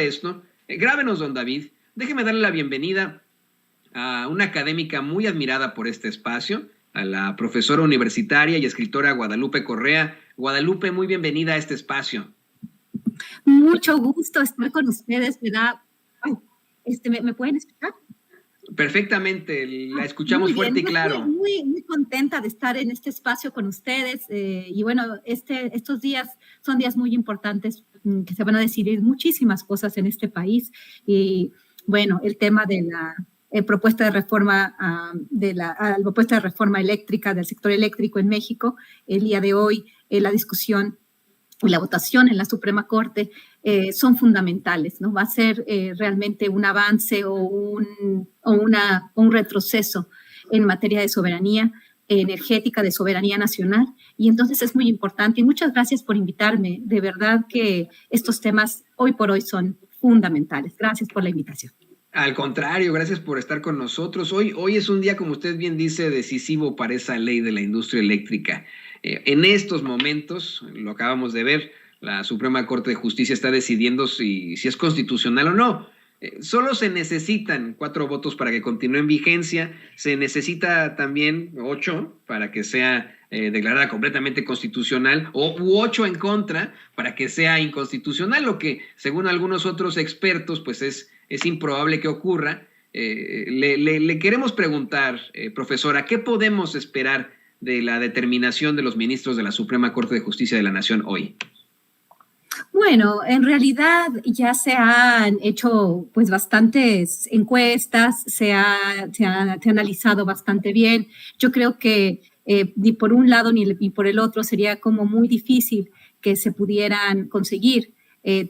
esto, grábenos, don David, déjeme darle la bienvenida a una académica muy admirada por este espacio, a la profesora universitaria y escritora Guadalupe Correa. Guadalupe, muy bienvenida a este espacio. Mucho gusto estar con ustedes, ¿verdad? ¿Me pueden escuchar? Perfectamente, la escuchamos fuerte y claro. Muy contenta de estar en este espacio con ustedes y bueno, estos días son días muy importantes que se van a decidir muchísimas cosas en este país y bueno, el tema de la propuesta de reforma la propuesta de reforma eléctrica del sector eléctrico en México, el día de hoy la discusión y la votación en la Suprema Corte son fundamentales, ¿no? Va a ser realmente un avance o un retroceso en materia de soberanía energética, de soberanía nacional, y entonces es muy importante. Y muchas gracias por invitarme. De verdad que estos temas hoy por hoy son fundamentales. Gracias por la invitación. Al contrario, gracias por estar con nosotros. Hoy es un día, como usted bien dice, decisivo para esa ley de la industria eléctrica. En estos momentos, lo acabamos de ver, la Suprema Corte de Justicia está decidiendo si es constitucional o no. Solo se necesitan 4 votos para que continúe en vigencia. Se necesita también 8 para que sea declarada completamente constitucional u 8 en contra para que sea inconstitucional, lo que según algunos otros expertos pues es improbable que ocurra. Le queremos preguntar, profesora, ¿qué podemos esperar de la determinación de los ministros de la Suprema Corte de Justicia de la Nación hoy? Bueno, en realidad ya se han hecho pues bastantes encuestas, se ha analizado bastante bien. Yo creo que ni por un lado ni por el otro sería como muy difícil que se pudieran conseguir,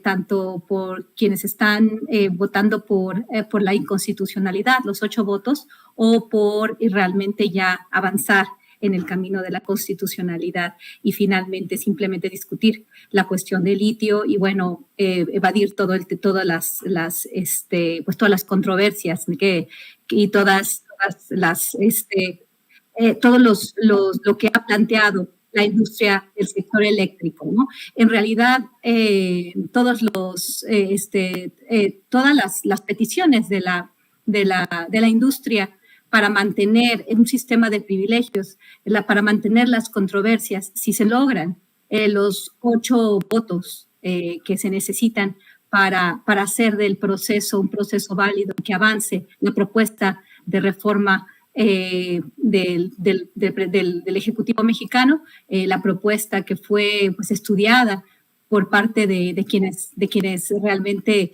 tanto por quienes están votando por la inconstitucionalidad, los 8 votos, o por realmente ya avanzar en el camino de la constitucionalidad y finalmente simplemente discutir la cuestión del litio y bueno, evadir todas las controversias y lo que ha planteado la industria del sector eléctrico, ¿no? En realidad, todas las peticiones de la industria para mantener un sistema de privilegios, para mantener las controversias, si se logran los 8 votos que se necesitan para hacer del proceso un proceso válido que avance la propuesta de reforma del Ejecutivo mexicano, la propuesta que fue pues, estudiada por parte de quienes realmente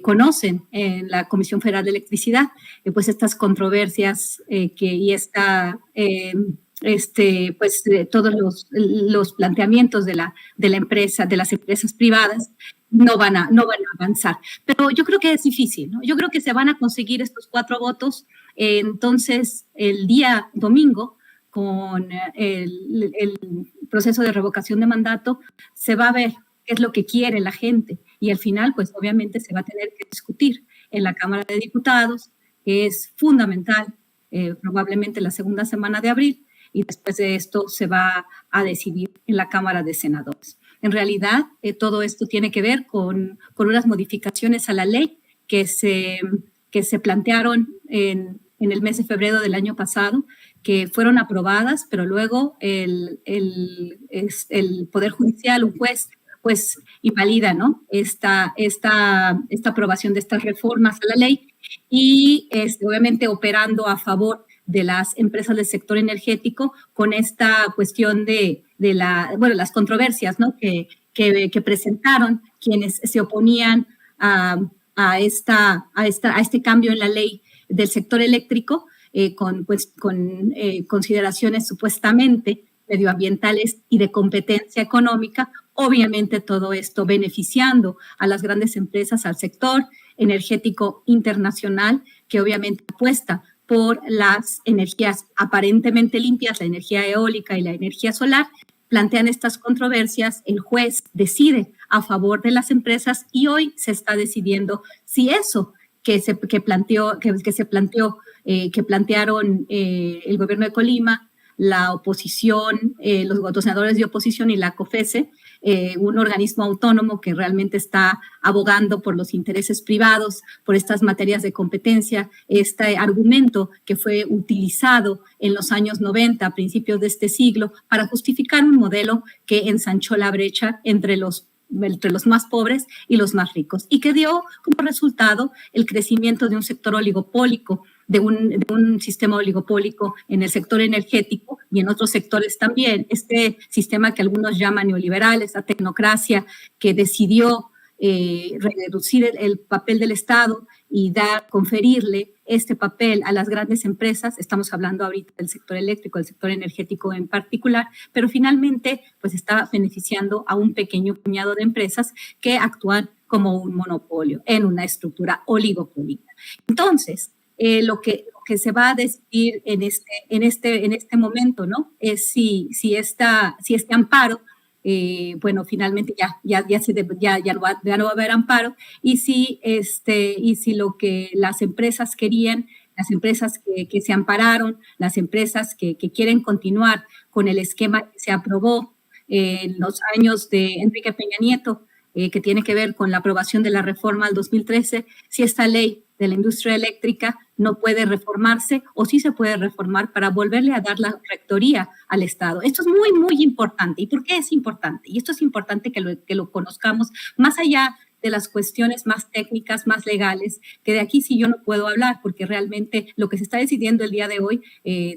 conocen en la Comisión Federal de Electricidad, pues estas controversias todos los planteamientos de la empresa, de las empresas privadas, no van a avanzar. Pero yo creo que es difícil, ¿no? Yo creo que se van a conseguir estos 4 votos. Entonces, el día domingo, con el proceso de revocación de mandato, se va a ver qué es lo que quiere la gente. Y al final, pues obviamente se va a tener que discutir en la Cámara de Diputados, que es fundamental, probablemente la segunda semana de abril, y después de esto se va a decidir en la Cámara de Senadores. En realidad, todo esto tiene que ver con unas modificaciones a la ley que se plantearon en el mes de febrero del año pasado, que fueron aprobadas, pero luego el Poder Judicial, un juez, pues invalida, ¿no? esta aprobación de estas reformas a la ley y obviamente operando a favor de las empresas del sector energético con esta cuestión de las controversias, ¿no? que presentaron quienes se oponían a este cambio en la ley del sector eléctrico con consideraciones supuestamente medioambientales y de competencia económica, obviamente todo esto beneficiando a las grandes empresas, al sector energético internacional, que obviamente apuesta por las energías aparentemente limpias, la energía eólica y la energía solar. Plantean estas controversias, el juez decide a favor de las empresas y hoy se está decidiendo si eso que plantearon el gobierno de Colima, la oposición, los senadores de oposición y la COFESE, un organismo autónomo que realmente está abogando por los intereses privados, por estas materias de competencia, este argumento que fue utilizado en los años 90, a principios de este siglo, para justificar un modelo que ensanchó la brecha entre los más pobres y los más ricos, y que dio como resultado el crecimiento de un sector oligopólico, de un sistema oligopólico en el sector energético y en otros sectores también. Este sistema que algunos llaman neoliberal, esta tecnocracia que decidió reducir el papel del Estado y conferirle este papel a las grandes empresas. Estamos hablando ahorita del sector eléctrico, del sector energético en particular, pero finalmente pues está beneficiando a un pequeño puñado de empresas que actúan como un monopolio en una estructura oligopólica. Entonces, lo que se va a decidir en este momento, ¿no? Es si este amparo, bueno, finalmente ya no va a haber amparo, y si lo que las empresas querían, las empresas que se ampararon, las empresas que quieren continuar con el esquema que se aprobó en los años de Enrique Peña Nieto, que tiene que ver con la aprobación de la reforma del 2013, si esta ley de la industria eléctrica no puede reformarse o sí se puede reformar para volverle a dar la rectoría al Estado. Esto es muy, muy importante. ¿Y por qué es importante? Y esto es importante que lo conozcamos más allá de las cuestiones más técnicas, más legales, que de aquí sí yo no puedo hablar, porque realmente lo que se está decidiendo el día de hoy,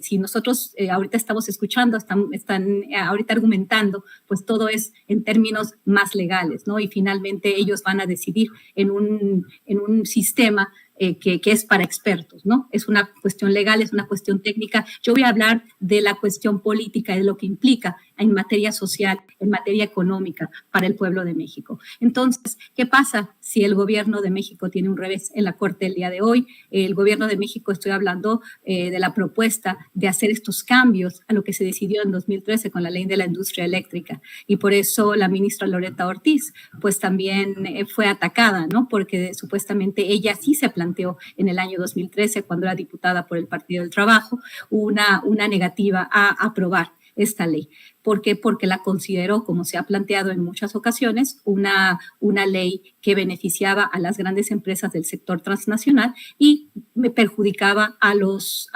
si nosotros ahorita estamos escuchando, están ahorita argumentando, pues todo es en términos más legales, ¿no? Y finalmente ellos van a decidir en un sistema que es para expertos, ¿no? Es una cuestión legal, es una cuestión técnica. Yo voy a hablar de la cuestión política, de lo que implica en materia social, en materia económica para el pueblo de México. Entonces, ¿qué pasa si el gobierno de México tiene un revés en la Corte el día de hoy? El gobierno de México, estoy hablando de la propuesta de hacer estos cambios a lo que se decidió en 2013 con la ley de la industria eléctrica, y por eso la ministra Loretta Ortiz pues también fue atacada, ¿no? Porque supuestamente ella sí se planteó en el año 2013, cuando era diputada por el Partido del Trabajo, una negativa a aprobar esta ley. ¿Por qué? Porque la consideró, como se ha planteado en muchas ocasiones, una ley que beneficiaba a las grandes empresas del sector transnacional y perjudicaba a los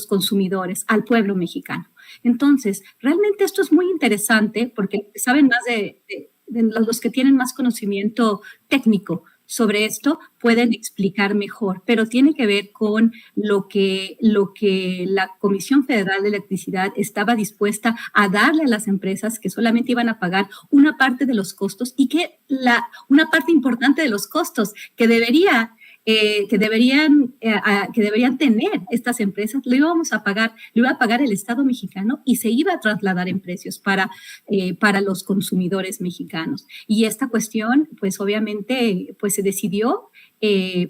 consumidores, al pueblo mexicano. Entonces, realmente esto es muy interesante porque saben más de los que tienen más conocimiento técnico sobre esto pueden explicar mejor, pero tiene que ver con lo que la Comisión Federal de Electricidad estaba dispuesta a darle a las empresas, que solamente iban a pagar una parte de los costos, y que una parte importante de los costos que deberían tener estas empresas, lo iba a pagar el Estado mexicano, y se iba a trasladar en precios para los consumidores mexicanos. Y esta cuestión, pues obviamente, pues se decidió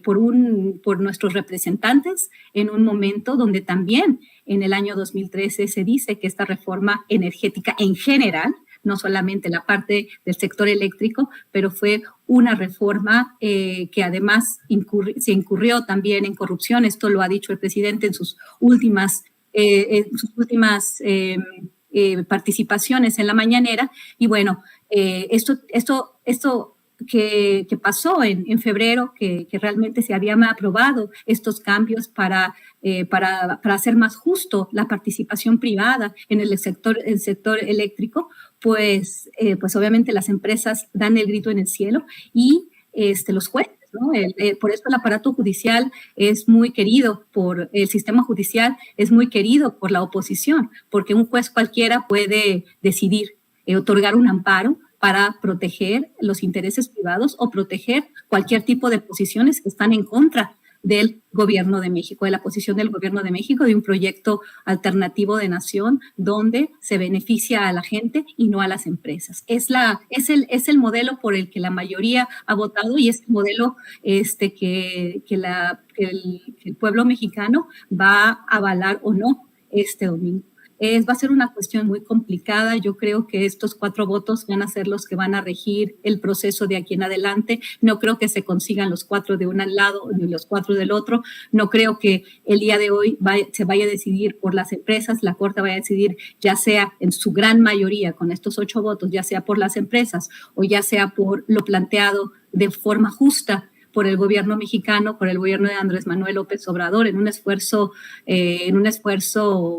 por nuestros representantes en un momento donde también en el año 2013 se dice que esta reforma energética en general, no solamente la parte del sector eléctrico, pero fue una reforma que además se incurrió también en corrupción. Esto lo ha dicho el presidente en sus últimas participaciones en la mañanera. Y bueno, esto que pasó en febrero, que realmente se habían aprobado estos cambios para hacer más justo la participación privada en el sector eléctrico, pues obviamente las empresas dan el grito en el cielo, y los jueces, ¿no? Por eso el aparato judicial es muy querido por el sistema judicial, es muy querido por la oposición, porque un juez cualquiera puede decidir otorgar un amparo para proteger los intereses privados o proteger cualquier tipo de posiciones que están en contra del gobierno de México, de la posición del gobierno de México, de un proyecto alternativo de nación donde se beneficia a la gente y no a las empresas. Es el modelo por el que la mayoría ha votado, y es el modelo que el pueblo mexicano va a avalar o no este domingo. Va a ser una cuestión muy complicada. Yo creo que estos 4 votos van a ser los que van a regir el proceso de aquí en adelante. No creo que se consigan los 4 de un lado ni los 4 del otro. No creo que el día de hoy se vaya a decidir por las empresas. La Corte vaya a decidir, ya sea en su gran mayoría con estos 8 votos, ya sea por las empresas o ya sea por lo planteado de forma justa por el gobierno mexicano, por el gobierno de Andrés Manuel López Obrador, en un esfuerzo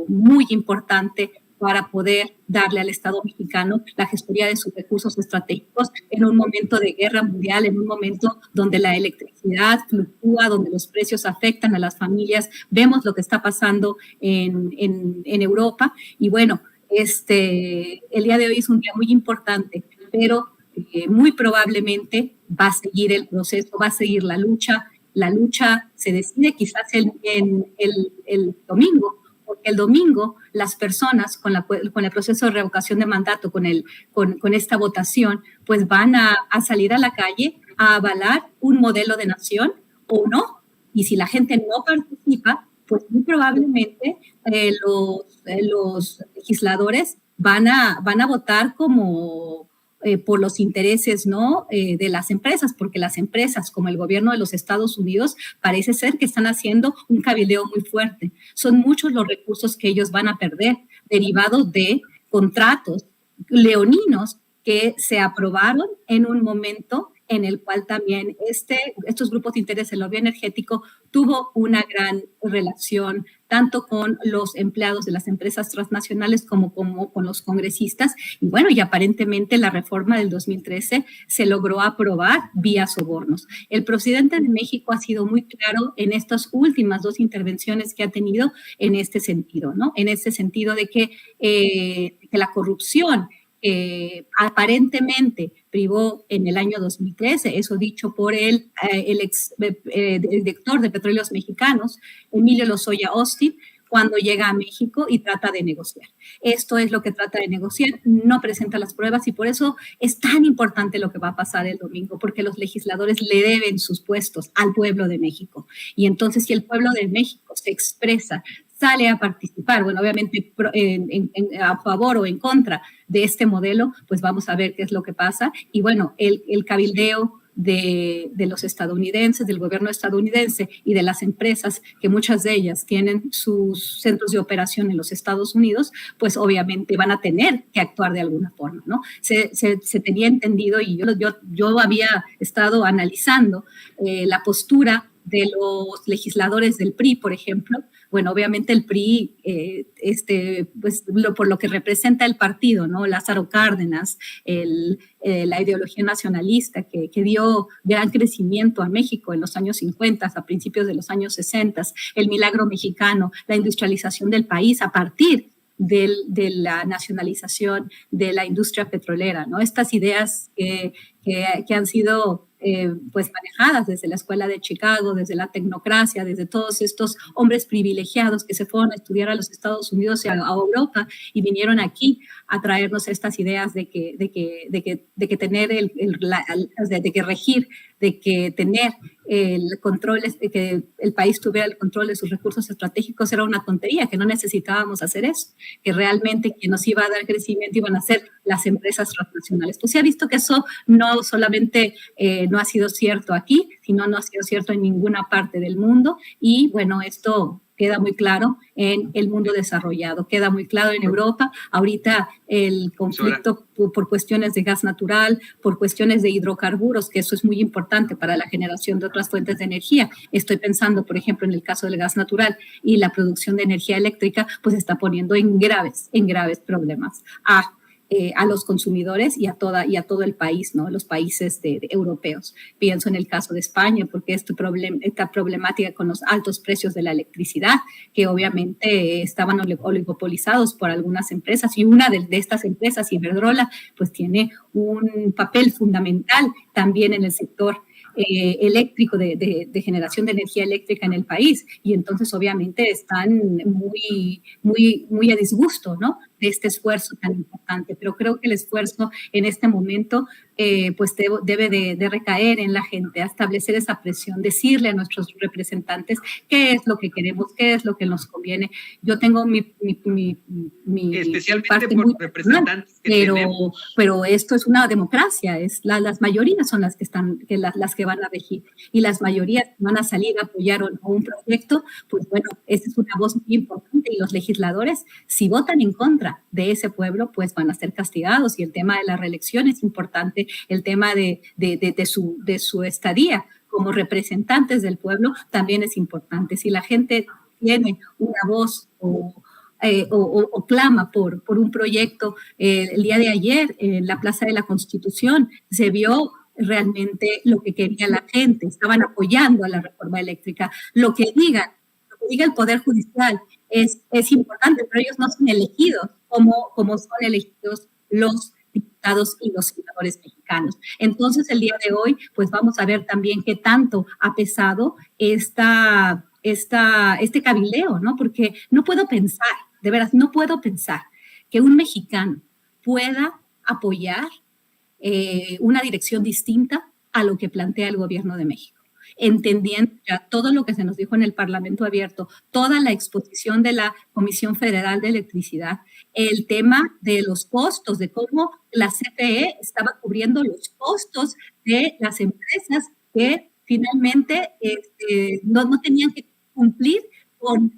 muy importante para poder darle al Estado mexicano la gestoría de sus recursos estratégicos en un momento de guerra mundial, en un momento donde la electricidad fluctúa, donde los precios afectan a las familias. Vemos lo que está pasando en Europa y bueno, el día de hoy es un día muy importante, pero muy probablemente va a seguir el proceso, va a seguir la lucha. La lucha se decide quizás el domingo, porque el domingo las personas con el proceso de revocación de mandato, con esta votación, pues van a salir a la calle a avalar un modelo de nación o no. Y si la gente no participa, pues muy probablemente los legisladores van a votar como por los intereses, ¿no? De las empresas, porque las empresas, como el gobierno de los Estados Unidos, parece ser que están haciendo un cabildeo muy fuerte. Son muchos los recursos que ellos van a perder derivados de contratos leoninos que se aprobaron en un momento en el cual también estos grupos de interés, el lobby energético, tuvo una gran relación tanto con los empleados de las empresas transnacionales como con los congresistas. Y bueno, y aparentemente la reforma del 2013 se logró aprobar vía sobornos. El presidente de México ha sido muy claro en estas últimas 2 intervenciones que ha tenido en este sentido, ¿no? En este sentido de que la corrupción aparentemente privó en el año 2013, eso dicho por el ex director de Petróleos Mexicanos, Emilio Lozoya Austin, cuando llega a México y trata de negociar. Esto es lo que trata de negociar, no presenta las pruebas y por eso es tan importante lo que va a pasar el domingo, porque los legisladores le deben sus puestos al pueblo de México. Y entonces, si el pueblo de México se expresa, sale a participar, bueno, obviamente a favor o en contra de este modelo, pues vamos a ver qué es lo que pasa. Y bueno, el cabildeo de los estadounidenses, del gobierno estadounidense y de las empresas, que muchas de ellas tienen sus centros de operación en los Estados Unidos, pues obviamente van a tener que actuar de alguna forma, ¿no? Se tenía entendido y yo había estado analizando la postura de los legisladores del PRI, por ejemplo. Bueno, obviamente el PRI, pues por lo que representa el partido, ¿no? Lázaro Cárdenas, la ideología nacionalista que dio gran crecimiento a México en los años 50, a principios de los años 60, el milagro mexicano, la industrialización del país a partir de la nacionalización de la industria petrolera, ¿no? Estas ideas que han sido pues manejadas desde la escuela de Chicago, desde la tecnocracia, desde todos estos hombres privilegiados que se fueron a estudiar a los Estados Unidos y a Europa y vinieron aquí a traernos estas ideas de que tener de que regir, de que tener el control, de que el país tuviera el control de sus recursos estratégicos era una tontería, que no necesitábamos hacer eso, que realmente quien nos iba a dar crecimiento iban a ser las empresas transnacionales. Pues se ha visto que eso no solamente no ha sido cierto aquí, sino no ha sido cierto en ninguna parte del mundo y bueno, esto queda muy claro en el mundo desarrollado, queda muy claro en Europa. Ahorita el conflicto por cuestiones de gas natural, por cuestiones de hidrocarburos, que eso es muy importante para la generación de otras fuentes de energía. Estoy pensando, por ejemplo, en el caso del gas natural y la producción de energía eléctrica, pues está poniendo en graves problemas a los consumidores y a todo el país, ¿no? Los países europeos. Pienso en el caso de España, porque esta problemática con los altos precios de la electricidad, que obviamente estaban oligopolizados por algunas empresas, y una de estas empresas, Iberdrola, pues tiene un papel fundamental también en el sector eléctrico, de generación de energía eléctrica en el país, y entonces obviamente están muy a disgusto, ¿no?, de este esfuerzo tan importante, pero creo que el esfuerzo en este momento pues debe de recaer en la gente, a establecer esa presión, decirle a nuestros representantes qué es lo que queremos, qué es lo que nos conviene. Yo tengo mi especialmente parte por muy representantes personal, pero esto es una democracia, las mayorías son las que las que van a regir, y las mayorías van a salir a apoyar un proyecto. Pues bueno, esa es una voz muy importante, y los legisladores, si votan en contra de ese pueblo, pues van a ser castigados. Y el tema de la reelección es importante, el tema de su estadía como representantes del pueblo también es importante. Si la gente tiene una voz o clama por un proyecto, el día de ayer en la Plaza de la Constitución se vio realmente lo que quería la gente, estaban apoyando a la reforma eléctrica. Lo que diga el Poder Judicial es importante, pero ellos no son elegidos como son elegidos los diputados y los senadores mexicanos. Entonces, el día de hoy, pues vamos a ver también qué tanto ha pesado este cabildeo, ¿no? Porque no puedo pensar, de veras, no puedo pensar que un mexicano pueda apoyar una dirección distinta a lo que plantea el gobierno de México, entendiendo ya todo lo que se nos dijo en el Parlamento Abierto, toda la exposición de la Comisión Federal de Electricidad, el tema de los costos, de cómo la CFE estaba cubriendo los costos de las empresas que finalmente no tenían que cumplir con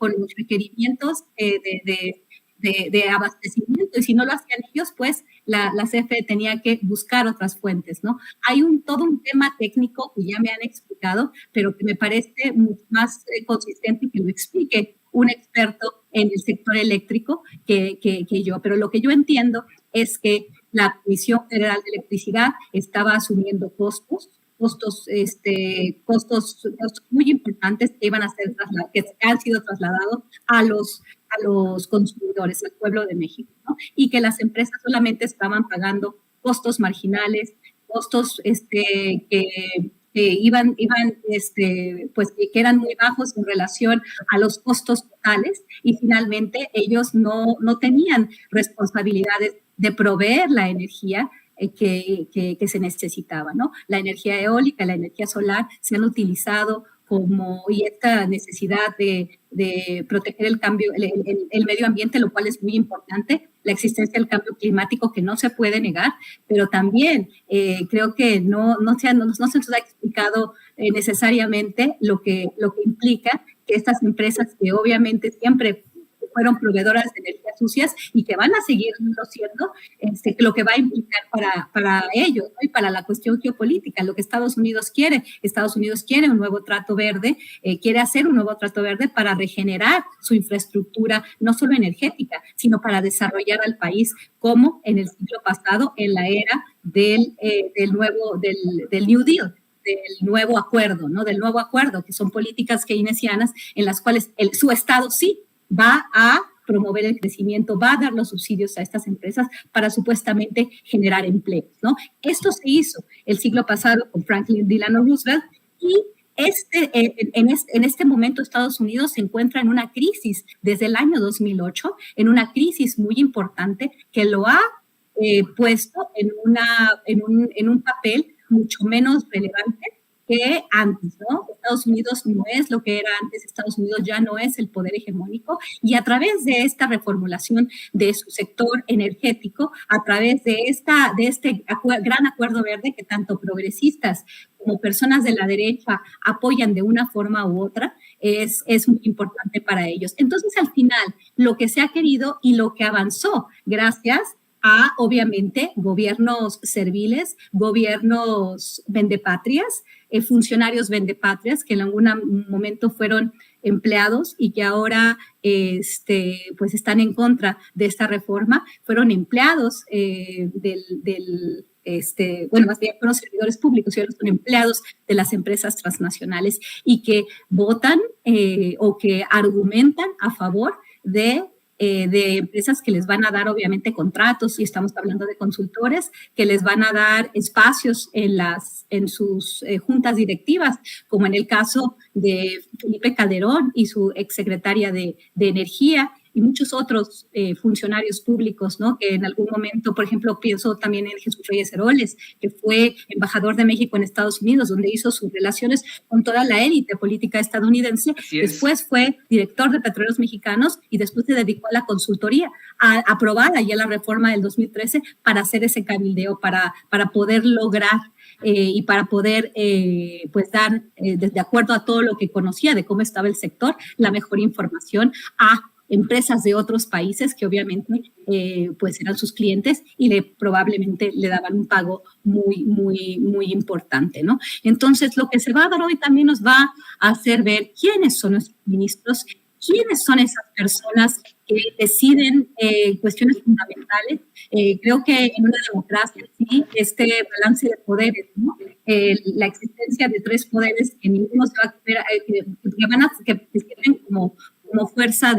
los requerimientos de abastecimiento, y si no lo hacían ellos, pues la CFE tenía que buscar otras fuentes, ¿no? Hay todo un tema técnico que ya me han explicado, pero que me parece mucho más consistente que lo explique un experto en el sector eléctrico que yo. Pero lo que yo entiendo es que la Comisión Federal de Electricidad estaba asumiendo costos muy importantes que iban a ser que han sido trasladados a los consumidores, al pueblo de México, ¿no? Y que las empresas solamente estaban pagando costos marginales, costos que iban pues que eran muy bajos en relación a los costos totales, y finalmente ellos no tenían responsabilidades de proveer la energía que se necesitaba, ¿no? La energía eólica, la energía solar se han utilizado y esta necesidad de proteger el medio ambiente, lo cual es muy importante, la existencia del cambio climático que no se puede negar, pero también creo que no se nos ha explicado necesariamente lo que implica que estas empresas, que obviamente siempre fueron proveedoras de energías sucias y que van a seguirlo siendo, lo que va a implicar para ellos, ¿no? Y para la cuestión geopolítica, lo que Estados Unidos quiere un nuevo trato verde, quiere hacer un nuevo trato verde para regenerar su infraestructura, no solo energética, sino para desarrollar al país, como en el siglo pasado, en la era del New Deal, del nuevo acuerdo, ¿no? Del nuevo acuerdo, que son políticas keynesianas en las cuales su Estado sí va a promover el crecimiento, va a dar los subsidios a estas empresas para supuestamente generar empleos, ¿no? Esto se hizo el siglo pasado con Franklin Delano Roosevelt, y en este momento Estados Unidos se encuentra en una crisis desde el año 2008, en una crisis muy importante que lo ha puesto en un papel mucho menos relevante que antes, ¿no? Estados Unidos no es lo que era antes, Estados Unidos ya no es el poder hegemónico, y a través de esta reformulación de su sector energético, a través de este gran acuerdo verde que tanto progresistas como personas de la derecha apoyan de una forma u otra, es muy importante para ellos. Entonces, al final, lo que se ha querido y lo que avanzó gracias a, obviamente, gobiernos serviles, gobiernos vendepatrias, funcionarios vendepatrias que en algún momento fueron empleados y que ahora pues están en contra de esta reforma, fueron empleados más bien fueron servidores públicos y ahora son empleados de las empresas transnacionales, y que votan o que argumentan a favor de empresas que les van a dar obviamente contratos, y estamos hablando de consultores que les van a dar espacios en sus juntas directivas, como en el caso de Felipe Calderón y su exsecretaria de Energía, y muchos otros funcionarios públicos, ¿no? Que en algún momento, por ejemplo, pienso también en Jesús Reyes Heroles, que fue embajador de México en Estados Unidos, donde hizo sus relaciones con toda la élite política estadounidense. Después fue director de Petróleos Mexicanos y después se dedicó a la consultoría, a aprobar ya la reforma del 2013 para hacer ese cabildeo, para poder lograr y para poder pues dar, de acuerdo a todo lo que conocía de cómo estaba el sector, la mejor información a empresas de otros países que obviamente pues eran sus clientes y probablemente le daban un pago muy importante, ¿no? Entonces, lo que se va a dar hoy también nos va a hacer ver quiénes son nuestros ministros, quiénes son esas personas que deciden cuestiones fundamentales. Creo que en una democracia, sí, este balance de poderes, ¿no? La existencia de tres poderes que ninguno se va a que sirven como fuerza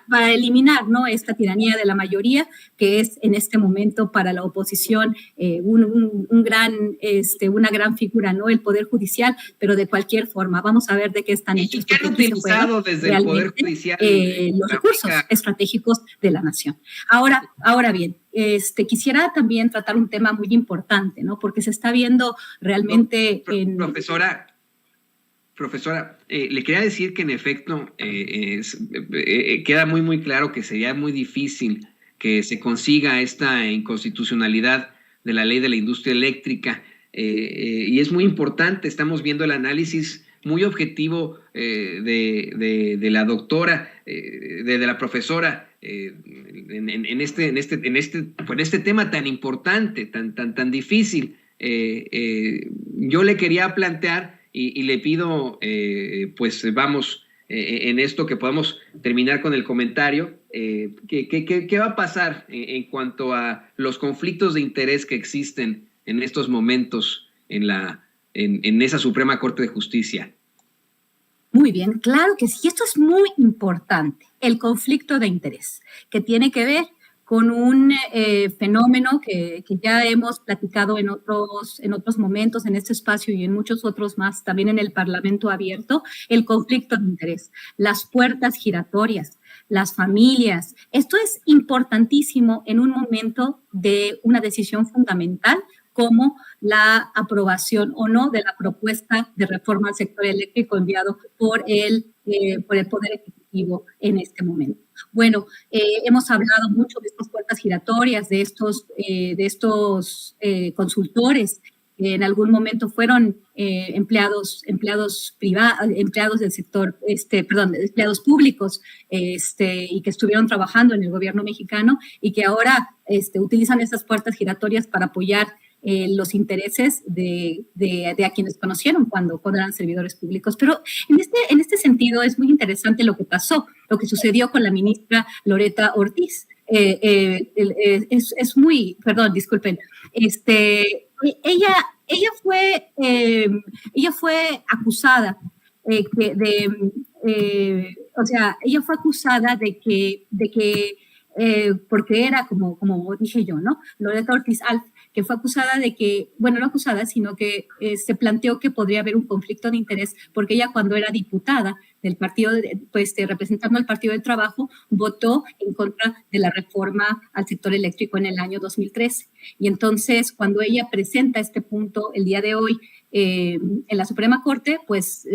para eliminar, ¿no? Esta tiranía de la mayoría, que es en este momento para la oposición una gran figura, ¿no? El Poder Judicial, pero de cualquier forma, vamos a ver de qué están hechos. ¿Y qué han utilizado desde el Poder Judicial? Los recursos estratégicos de la nación. Ahora bien, quisiera también tratar un tema muy importante, ¿no? Porque se está viendo realmente Profesora, le quería decir que en efecto queda muy claro que sería muy difícil que se consiga esta inconstitucionalidad de la ley de la industria eléctrica y es muy importante. Estamos viendo el análisis muy objetivo de la doctora, de la profesora en este tema tan importante, tan difícil. Yo le quería plantear y le pido, pues vamos, en esto que podamos terminar con el comentario, ¿qué va a pasar en cuanto a los conflictos de interés que existen en estos momentos en esa Suprema Corte de Justicia? Muy bien, claro que sí. Esto es muy importante, el conflicto de interés, que tiene que ver con un fenómeno que ya hemos platicado en otros momentos en este espacio y en muchos otros más, también en el Parlamento abierto, el conflicto de interés, las puertas giratorias, las familias. Esto es importantísimo en un momento de una decisión fundamental como la aprobación o no de la propuesta de reforma al sector eléctrico enviado por el Poder Ejecutivo en este momento. Bueno, hemos hablado mucho de estas puertas giratorias, de estos consultores que en algún momento fueron empleados privados, empleados del sector, empleados públicos, y que estuvieron trabajando en el gobierno mexicano y que ahora utilizan esas puertas giratorias para apoyar los intereses de a quienes conocieron cuando eran servidores públicos. Pero en este sentido es muy interesante lo que pasó, lo que sucedió con la ministra Loretta Ortiz. Disculpen. Ella fue acusada ella fue acusada de que porque era como dije yo, ¿no? Loretta Ortiz Alf, que fue acusada de que, bueno, no acusada, sino que se planteó que podría haber un conflicto de interés porque ella cuando era diputada del partido, representando al Partido del Trabajo, votó en contra de la reforma al sector eléctrico en el año 2013. Y entonces, cuando ella presenta este punto el día de hoy en la Suprema Corte, pues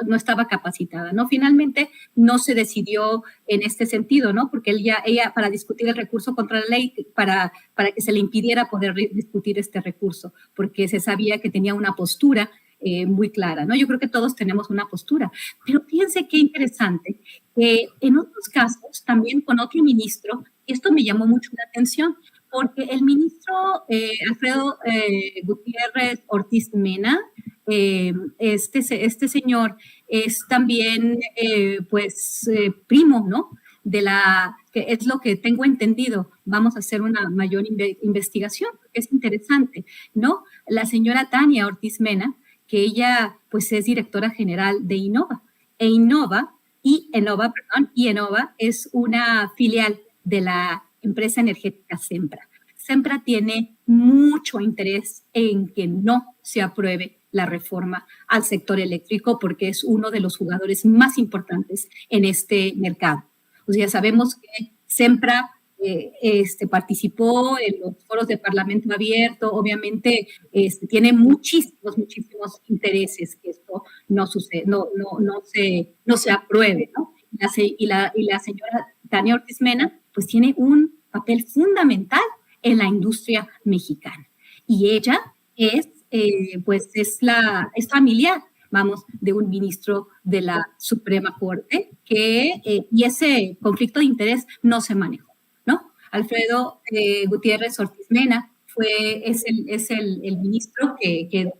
no estaba capacitada, ¿no? Finalmente no se decidió en este sentido, ¿no? Porque ella para discutir el recurso contra la ley, para que se le impidiera poder discutir este recurso, porque se sabía que tenía una postura muy clara, ¿no? Yo creo que todos tenemos una postura, pero fíjense qué interesante, que en otros casos, también con otro ministro, y esto me llamó mucho la atención, porque el ministro Alfredo Gutiérrez Ortiz Mena, este señor es también, primo, ¿no? Que es lo que tengo entendido, vamos a hacer una mayor investigación, porque es interesante, ¿no? La señora Tania Ortiz Mena, que ella pues es directora general de Innova, Innova es una filial de la empresa energética Sempra. Sempra tiene mucho interés en que no se apruebe la reforma al sector eléctrico porque es uno de los jugadores más importantes en este mercado. O sea, sabemos que Sempra participó en los foros de Parlamento Abierto, obviamente tiene muchísimos intereses que esto no sucede, no se apruebe, ¿no? Y la señora Tania Ortiz Mena, pues tiene un papel fundamental en la industria mexicana. Y ella es familiar, vamos, de un ministro de la Suprema Corte y ese conflicto de interés no se manejó, ¿no? Alfredo Gutiérrez Ortiz Mena es el ministro del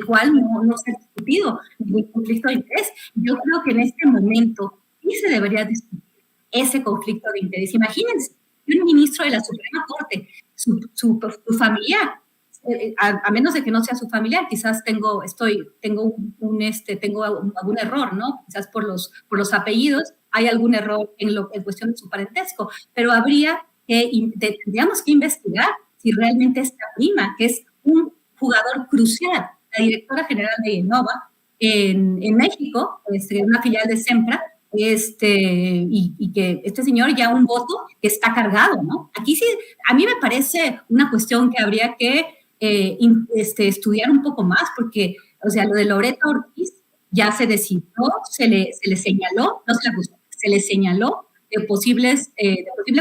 cual no se ha discutido ningún conflicto de interés. Yo creo que en este momento sí se debería discutir ese conflicto de interés. Imagínense, un ministro de la Suprema Corte, su familiar, a menos de que no sea su familiar, quizás tengo algún error, ¿no? Quizás por los apellidos hay algún error en cuestión de su parentesco, pero tendríamos que investigar si realmente esta prima, que es un jugador crucial, la directora general de Innova en México, una filial de Sempra, y que este señor ya un voto que está cargado, ¿no? Aquí sí, a mí me parece una cuestión que habría que estudiar un poco más, porque, o sea, lo de Loreto Ortiz ya se decidió, se le señaló, no se le acusó, se le señaló de posible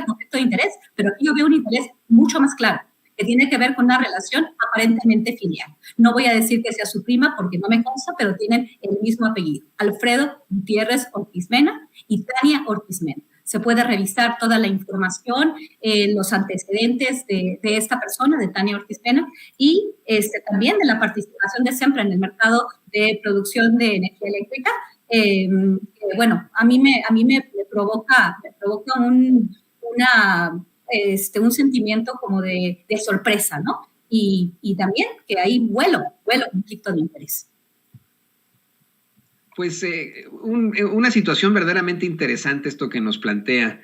conflicto de interés, pero aquí yo veo un interés mucho más claro, que tiene que ver con una relación aparentemente filial. No voy a decir que sea su prima porque no me consta, pero tienen el mismo apellido, Alfredo Gutiérrez Ortiz Mena y Tania Ortiz Mena. Se puede revisar toda la información, los antecedentes de esta persona, de Tania Ortiz Mena, y también de la participación de Sempra en el mercado de producción de energía eléctrica. Bueno, a mí me provoca un sentimiento como de sorpresa, ¿no? Y también que hay vuelo conflicto de interés. Pues una situación verdaderamente interesante esto que nos plantea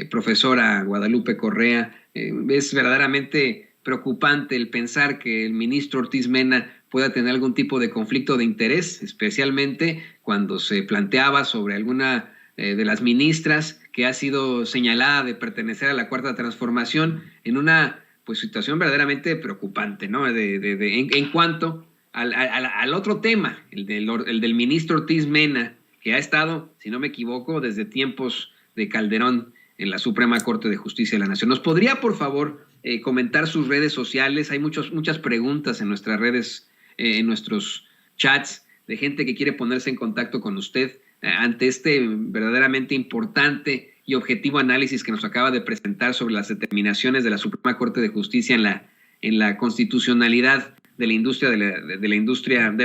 profesora Guadalupe Correa. Es verdaderamente preocupante el pensar que el ministro Ortiz Mena pueda tener algún tipo de conflicto de interés, especialmente cuando se planteaba sobre alguna de las ministras que ha sido señalada de pertenecer a la Cuarta Transformación, en una pues situación verdaderamente preocupante, ¿no? En cuanto al otro tema, el del ministro Ortiz Mena, que ha estado, si no me equivoco, desde tiempos de Calderón en la Suprema Corte de Justicia de la Nación. ¿Nos podría, por favor, comentar sus redes sociales? Hay muchas preguntas en nuestras redes, en nuestros chats, de gente que quiere ponerse en contacto con usted ante este verdaderamente importante y objetivo análisis que nos acaba de presentar sobre las determinaciones de la Suprema Corte de Justicia en la constitucionalidad de la industria de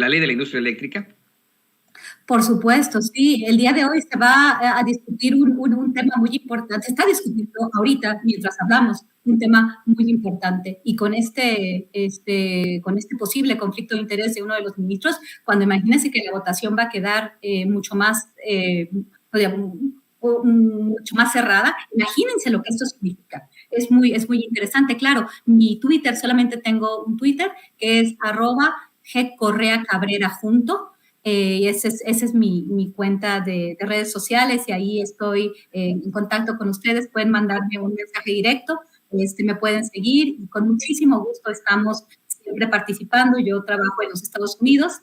la ley de la industria eléctrica. Por supuesto, sí. El día de hoy se va a discutir un tema muy importante. Se está discutiendo ahorita, mientras hablamos, un tema muy importante. Y con este posible conflicto de interés de uno de los ministros, cuando imagínense que la votación va a quedar mucho más cerrada, imagínense lo que esto significa. Es muy interesante. Claro, mi Twitter, solamente tengo un Twitter, que es @gcorreacabrera junto. Esa es mi cuenta de redes sociales y ahí estoy en contacto con ustedes. Pueden mandarme un mensaje directo, me pueden seguir y con muchísimo gusto estamos siempre participando. Yo trabajo en los Estados Unidos,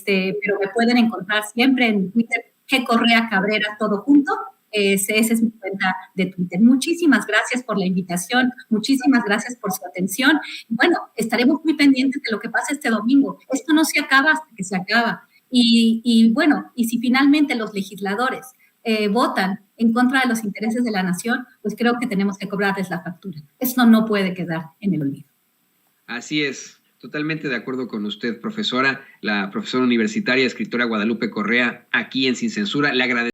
pero me pueden encontrar siempre en Twitter, gcorreacabrera, todo junto. Esa es mi cuenta de Twitter. Muchísimas gracias por la invitación, muchísimas gracias por su atención. Bueno, estaremos muy pendientes de lo que pasa este domingo. Esto no se acaba hasta que se acaba. Y bueno, y si finalmente los legisladores votan en contra de los intereses de la nación, pues creo que tenemos que cobrarles la factura. Esto no puede quedar en el olvido. Así es, totalmente de acuerdo con usted, profesora, la profesora universitaria, escritora Guadalupe Correa, aquí en Sin Censura. Le agradezco.